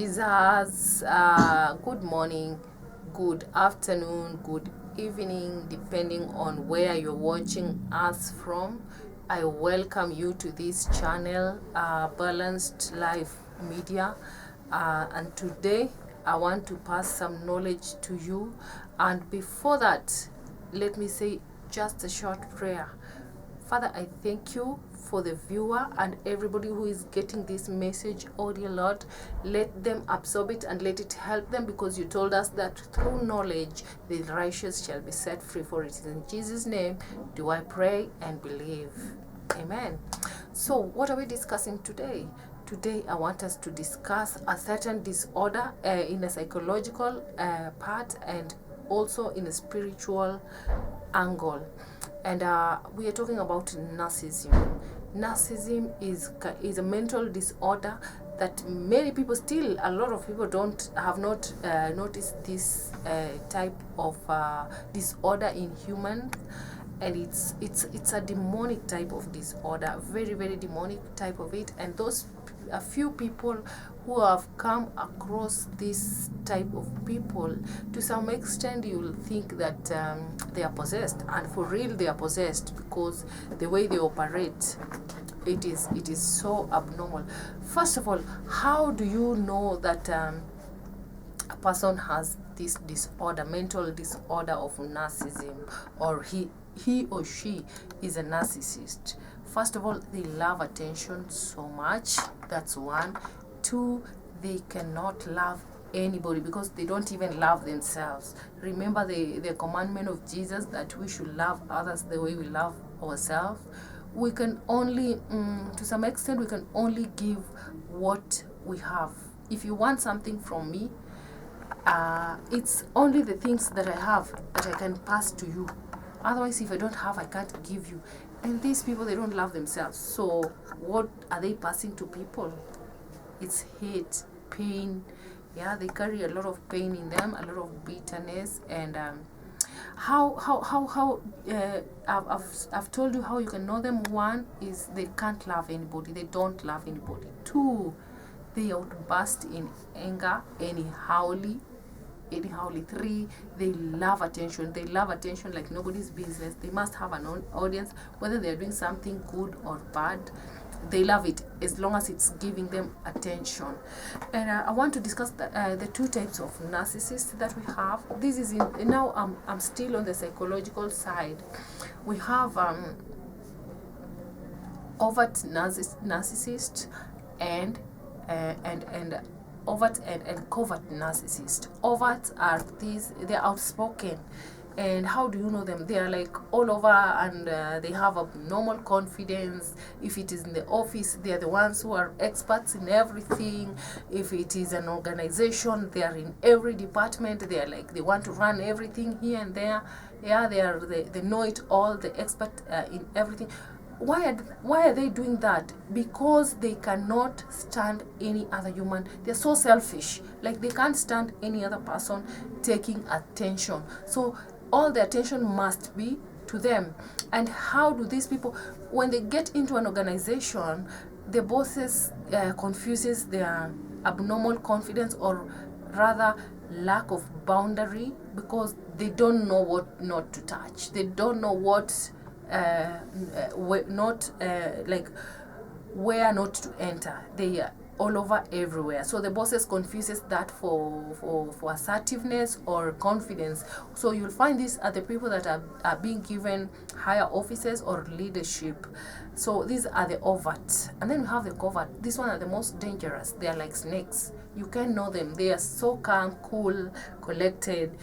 Jesus, good morning, good afternoon, good evening, depending on where you're watching us from. I welcome you to this channel, Balanced Life Media, and today I want to pass some knowledge to you. And before that, let me say just a short prayer. Father, I thank you for the viewer and everybody who is getting this message, oh dear Lord. Let them absorb it and let it help them, because you told us that through knowledge the righteous shall be set free. For it is in Jesus' name do I pray and believe. Amen. So what are we discussing today? Today I want us to discuss a certain disorder in a psychological part, and also in a spiritual angle. And we are talking about narcissism. Narcissism is a mental disorder that many people, still a lot of people have not noticed this type of disorder in humans. And it's a demonic type of disorder, very very demonic type of it. And those a few people who have come across this type of people, to some extent you will think that they are possessed, and for real they are possessed, because the way they operate, it is so abnormal. First of all, how do you know that a person has this disorder, mental disorder of narcissism, or he or she is a narcissist? First of all, they love attention so much. That's one. Two, they cannot love anybody because they don't even love themselves. Remember the commandment of Jesus that we should love others the way we love ourselves. We can only, to some extent, we can only give what we have. If you want something from me, it's only the things that I have that I can pass to you. Otherwise, if I don't have, I can't give you. And these people, they don't love themselves. So what are they passing to people? It's hate, pain. Yeah, they carry a lot of pain in them, a lot of bitterness. And I've told you how you can know them. One is they can't love anybody. They don't love anybody. Two, they outburst in anger anyhowly. Three, they love attention. They love attention like nobody's business. They must have an audience, whether they're doing something good or bad. They love it as long as it's giving them attention. And I want to discuss the two types of narcissists that we have. This is now I'm still on the psychological side. We have overt narcissist and overt and covert narcissist. Overt are these, they're outspoken. And how do you know them? They are like all over, and they have a normal confidence. If it is in the office, they are the ones who are experts in everything. If it is an organization, they are in every department. They are like, they want to run everything here and there. Yeah, they know it all, the expert in everything. Why are they doing that? Because they cannot stand any other human. They're so selfish. Like, they can't stand any other person taking attention. So all the attention must be to them. And how do these people, when they get into an organization, the bosses confuses their abnormal confidence, or rather lack of boundary, because they don't know what not to touch. They don't know what not like where not to enter. They are all over everywhere. So the bosses confuses that for assertiveness or confidence. So you'll find these are the people that are being given higher offices or leadership. So these are the overt. And then we have the covert. These ones are the most dangerous. They are like snakes. You can know them. They are so calm, cool, collected.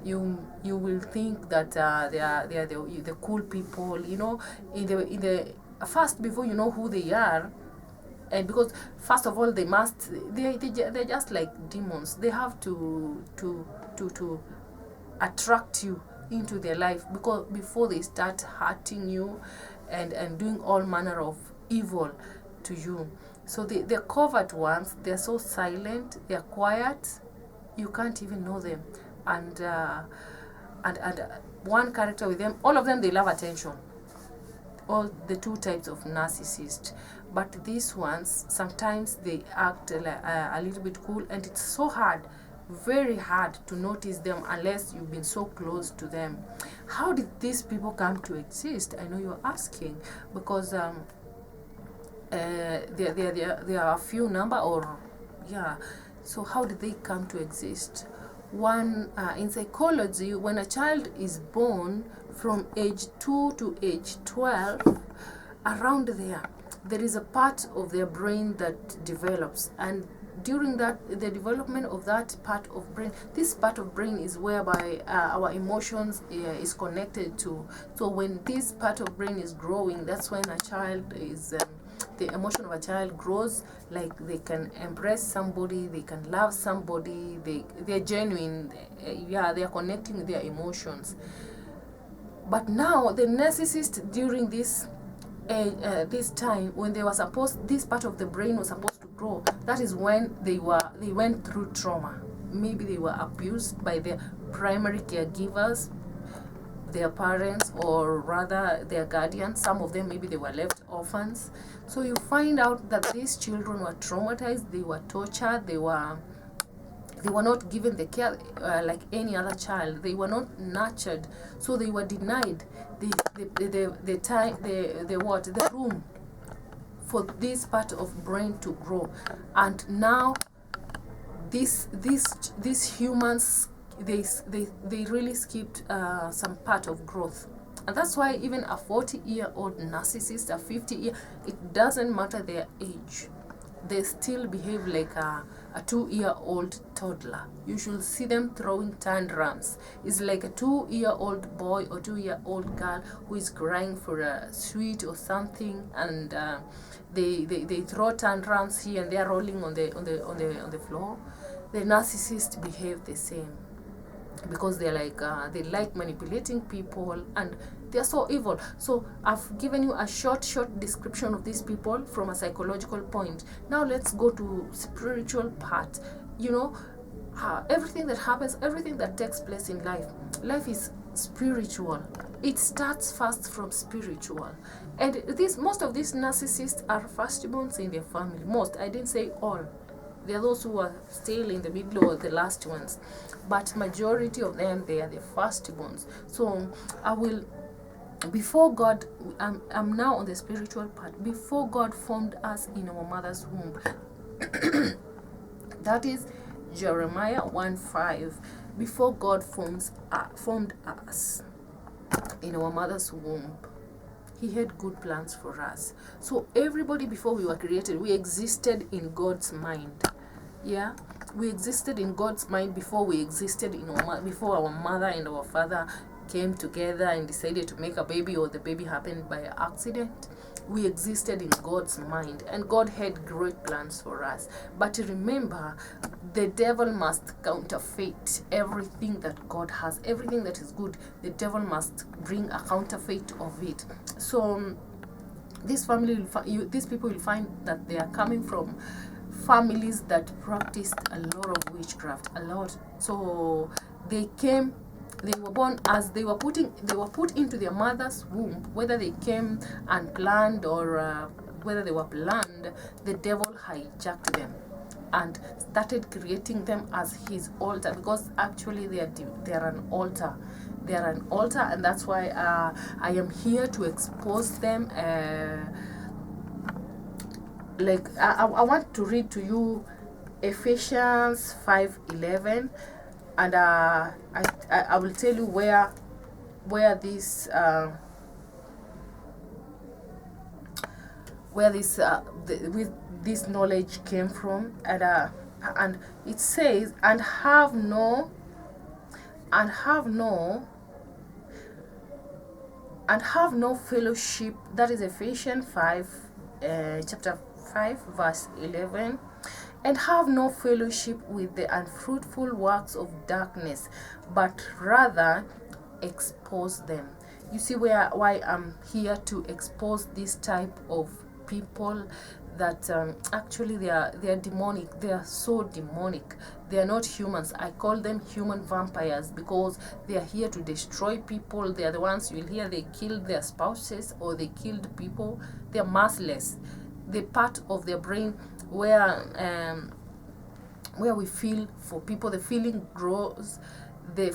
You will think that they are the cool people. You know, in the first, before you know who they are. And because first of all, they're just like demons. They have to attract you into their life, because before they start hurting you and doing all manner of evil to you. So the covert ones, they're so silent, they're quiet, you can't even know them. And one character with them, all of them, they love attention. all the two types of narcissists. But these ones, sometimes they act a little bit cool, and it's so hard, very hard to notice them unless you've been so close to them. How did these people come to exist? I know you're asking, because there are a few number, or yeah. So how did they come to exist? One, in psychology, when a child is born, from age 2 to age 12, around there is a part of their brain that develops, and during the development of that part of brain, this part of brain is whereby our emotions is connected to. So when this part of brain is growing, that's when a child is the emotion of a child grows. Like, they can embrace somebody, they can love somebody, they're genuine, they are connecting with their emotions. But now the narcissist, during this time, when they were supposed, this part of the brain was supposed to grow, that is when they went through trauma. Maybe they were abused by their primary caregivers, their parents, or rather their guardians. Some of them, maybe they were left orphans. So you find out that these children were traumatized, they were tortured, they were not given the care like any other child. They were not nurtured, so they were denied the time, the room for this part of brain to grow. And now these humans, they really skipped some part of growth. And that's why even a 40-year-old narcissist, a 50-year, it doesn't matter their age, they still behave like a 2-year-old toddler. You should see them throwing tantrums. It's like a 2-year-old boy or 2-year-old girl who is crying for a sweet or something, and they throw tantrums here and they are rolling on the floor. The narcissists behave the same, because they're like they like manipulating people, and they're so evil. So I've given you a short description of these people from a psychological point. Now let's go to spiritual part. You know, everything that happens, everything that takes place in life is spiritual. It starts first from spiritual. And most of these narcissists are firstborns in their family. Most, I didn't say all. There are those who are still in the middle, or the last ones, but majority of them, they are the firstborns. So I will, before God, I'm now on the spiritual part. Before God formed us in our mother's womb, that is Jeremiah 1:5. Before God formed us in our mother's womb, He had good plans for us. So everybody, before we were created, we existed in God's mind. Yeah, we existed in God's mind before we existed in before our mother and our father came together and decided to make a baby, or the baby happened by accident. We existed in God's mind, and God had great plans for us. But remember, the devil must counterfeit everything that God has. Everything that is good, the devil must bring a counterfeit of it. So this family, these people will find that they are coming from families that practiced a lot of witchcraft, a lot. So they were born as they were put into their mother's womb. Whether they came unplanned or whether they were planned, the devil hijacked them and started creating them as his altar, because actually they are an altar. They are an altar, and that's why I am here to expose them. I want to read to you Ephesians 5:11, and I will tell you where this this knowledge came from, and it says, and have no fellowship. That is Ephesians 5, chapter 5, verse 11. And have no fellowship with the unfruitful works of darkness, but rather expose them. You see why I'm here to expose this type of people. that actually they are demonic. They are so demonic. They are not humans. I call them human vampires because they are here to destroy people. They are the ones you will hear they killed their spouses or they killed people. They are merciless. The part of their brain where we feel for people, the feeling grows.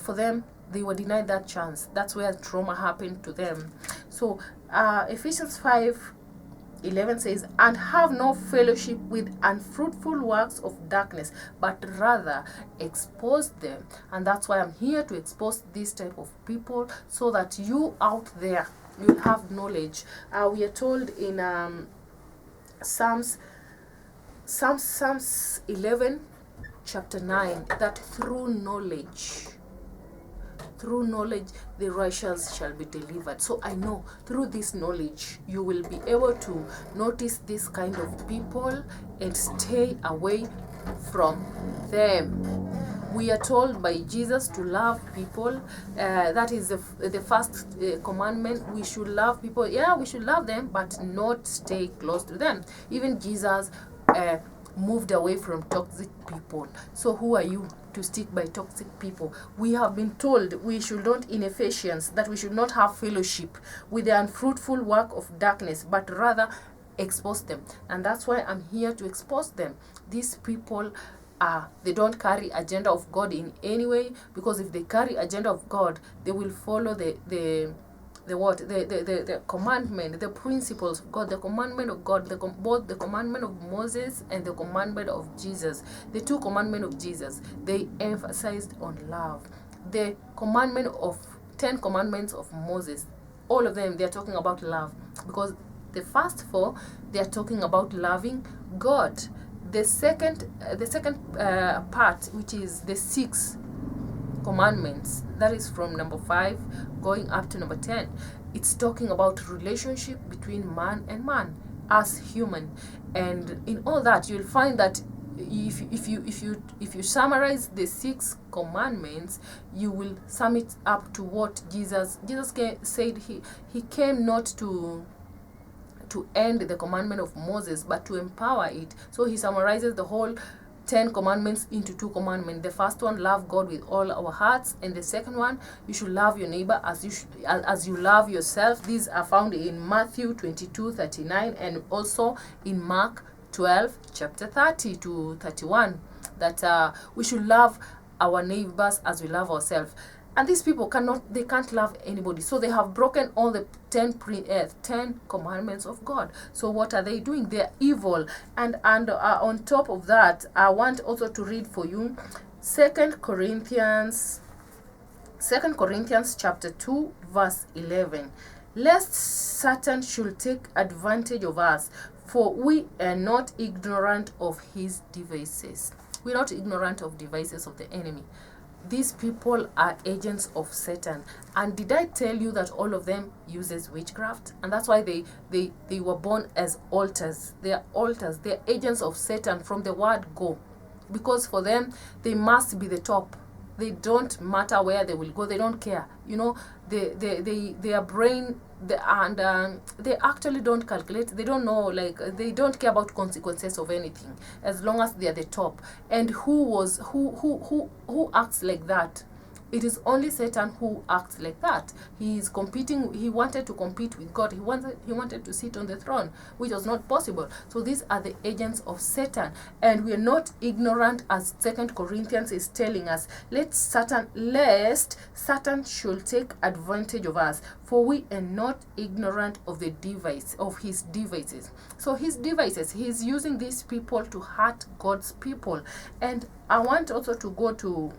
For them, they were denied that chance. That's where trauma happened to them. So Ephesians 5:11 says, and have no fellowship with unfruitful works of darkness, but rather expose them. And that's why I'm here to expose this type of people, so that you out there, you'll have knowledge. We are told in Psalms 11 chapter 9 that through knowledge the righteous shall be delivered. So I know through this knowledge you will be able to notice this kind of people and stay away from them. We are told by Jesus to love people. That is the first commandment. We should love people. Yeah, we should love them, but not stay close to them. Even Jesus moved away from toxic people. So who are you to stick by toxic people? We have been told we should not, in Ephesians, that we should not have fellowship with the unfruitful work of darkness, but rather expose them. And that's why I'm here to expose them. These people they don't carry agenda of God in any way, because if they carry agenda of God, they will follow the commandment, the principles of God, the commandment of God, both the commandment of Moses and the commandment of Jesus. The two commandments of Jesus, they emphasized on love. The commandment of 10 commandments of Moses, all of them, they are talking about love, because the first 4, they are talking about loving God. The second part, which is the 6 commandments, that is from number 5 going up to number 10, it's talking about relationship between man and man as human. And in all that, you'll find that if you summarize the 6 commandments, you will sum it up to what Jesus said. He came not to end the commandment of Moses, but to empower it. So he summarizes the whole 10 commandments into 2 commandments. The first one, love God with all our hearts, and the second one, you should love your neighbor as you love yourself. These are found in Matthew 22:39 and also in Mark 12 chapter 30 to 31, that we should love our neighbors as we love ourselves. And these people can't love anybody. So they have broken all the 10 commandments of God. So what are they doing? They're evil. And on top of that, I want also to read for you 2 Corinthians chapter 2 verse 11. Lest Satan should take advantage of us, for we are not ignorant of his devices. We're not ignorant of devices of the enemy. These people are agents of Satan. And did I tell you that all of them uses witchcraft? And that's why they were born as altars. They are altars. They are agents of Satan from the word go. Because for them, they must be the top. They don't matter where they will go. They don't care. You know, their brain, they actually don't calculate. They don't know, like, they don't care about consequences of anything, as long as they are the top. And who acts like that? It is only Satan who acts like that. He is competing. He wanted to compete with God. He wanted to sit on the throne, which was not possible. So these are the agents of Satan, and we are not ignorant, as 2 Corinthians is telling us. Lest Satan should take advantage of us, for we are not ignorant of his devices. So his devices, he's using these people to hurt God's people. And I want also to go to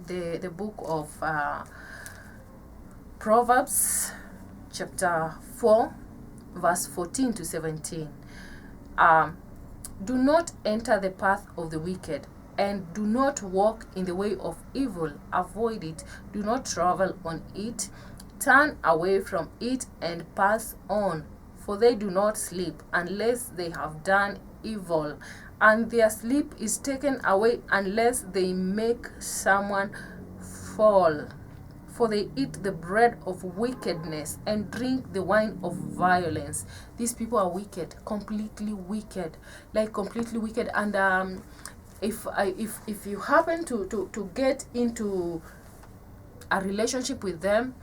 the book of Proverbs chapter 4 verse 14 to 17. Do not enter the path of the wicked, and do not walk in the way of evil. Avoid it. Do not travel on it. Turn away from it and pass on, for they do not sleep unless they have done evil, and their sleep is taken away unless they make someone fall. for they eat the bread of wickedness and drink the wine of violence. These people are wicked, completely wicked, like completely wicked. And if you happen to get into a relationship with them,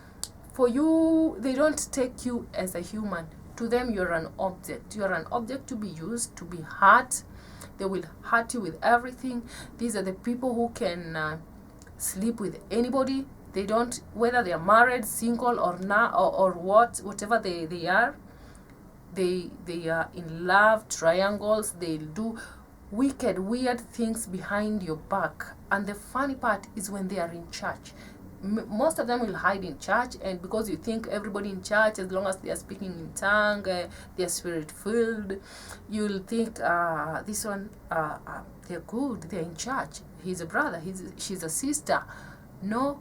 for you, they don't take you as a human. To them, you're an object. You're an object to be used, to be hurt. They will hurt you with everything. These are the people who can sleep with anybody. They don't, whether they are married, single, or not, or whatever they are. They are in love triangles. They'll do wicked, weird things behind your back. And the funny part is when they are in church. Most of them will hide in church, and because you think everybody in church, as long as they are speaking in tongue, they are spirit filled, you'll think this one, they're good, they're in church, he's a brother, she's a sister. No.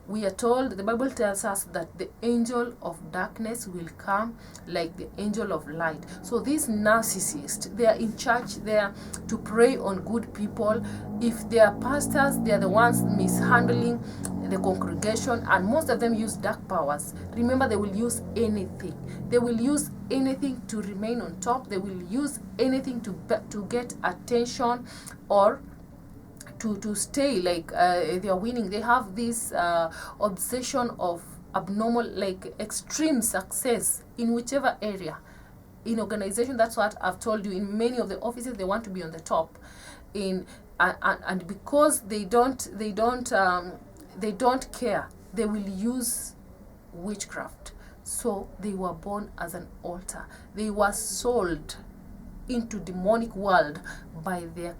We are told, the Bible tells us that the angel of darkness will come like the angel of light. So these narcissists, they are in church there to prey on good people. If they are pastors, they are the ones mishandling the congregation, and most of them use dark powers. Remember, they will use anything. They will use anything to remain on top. They will use anything to get attention, or to stay like they are winning. They have this obsession of abnormal, like extreme success in whichever area. In organization, that's what I've told you. In many of the offices, they want to be on the top. And because they don't care, they will use witchcraft. So they were born as an altar. They were sold into demonic world by their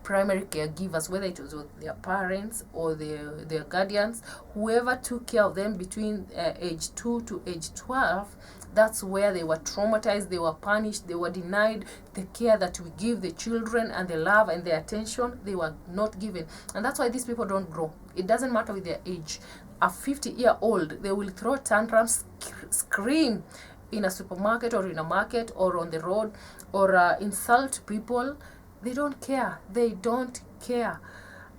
primary caregivers, whether it was with their parents or their guardians, whoever took care of them between age 2 to age 12. That's where they were traumatized, they were punished, they were denied the care that we give the children, and the love and the attention they were not given. And that's why these people don't grow. It doesn't matter with their age. A 50-year-old, they will throw tantrums, scream in a supermarket or in a market or on the road, or insult people. They don't care. They don't care.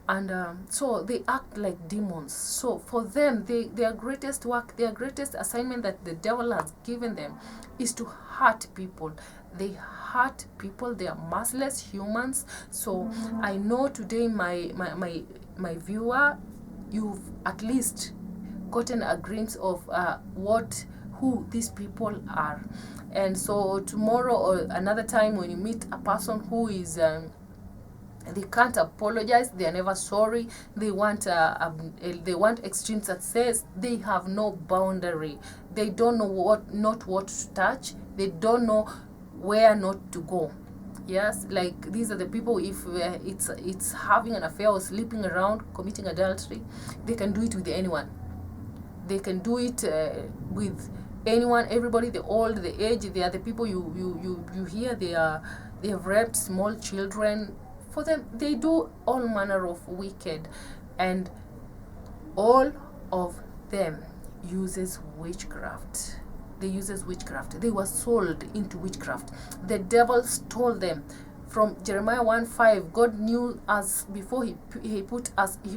And so they act like demons. So for them, their greatest work, their greatest assignment that the devil has given them is to hurt people. They hurt people. They are merciless humans. So I know today, my viewer, you've at least gotten a glimpse of who these people are. And so tomorrow or another time, when you meet a person who is they can't apologize, they are never sorry, they want extreme success, they have no boundary, they don't know what to touch, they don't know where not to go. Yes, like these are the people, if it's having an affair or sleeping around, committing adultery, they can do it with anyone. They can do it with anyone, everybody, the old, the aged. They are the people you hear they have raped small children. For them, they do all manner of wicked, and all of them uses witchcraft. They were sold into witchcraft. The devil stole them. From Jeremiah 1:5, God knew us before he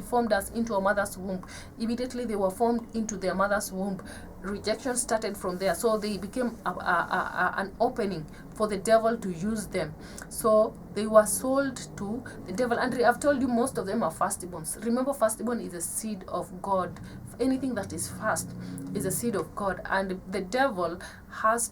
formed us into a mother's womb. Immediately they were formed into their mother's womb. Rejection started from there. So they became an opening for the devil to use them. So they were sold to the devil. And I've told you, most of them are firstborns. Remember, firstborn is a seed of God. Anything that is first is a seed of God. And the devil has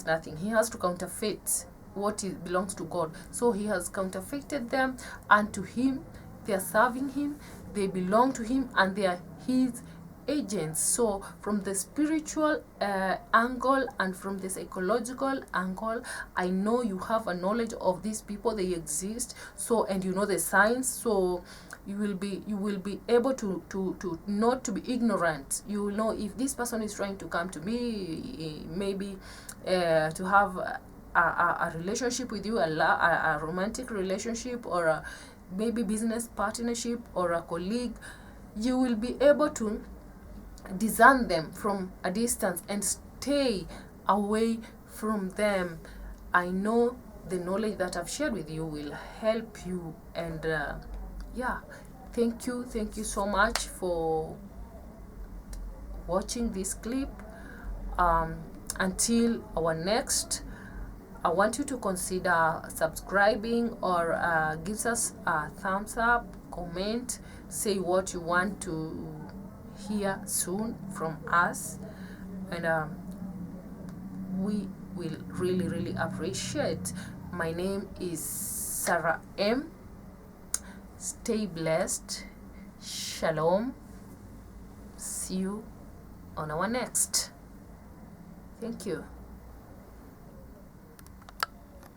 nothing. He has to counterfeit what belongs to God. So he has counterfeited them, and to him, they are serving him, they belong to him, and they are his agents. So from the spiritual angle and from the psychological angle, I know you have a knowledge of these people. They exist. So, and you know the signs. So you will be able to not to be ignorant. You will know if this person is trying to come to me, maybe to have a relationship with you, a romantic relationship, or maybe business partnership, or a colleague. You will be able to discern them from a distance and stay away from them. I know the knowledge that I've shared with you will help you, and Thank you so much for watching this clip. Until our next, I want you to consider subscribing, or gives us a thumbs up, comment, say what you want to hear soon from us, and we will really appreciate. My name is Sarah M. Stay blessed. Shalom. See you on our next. Thank you.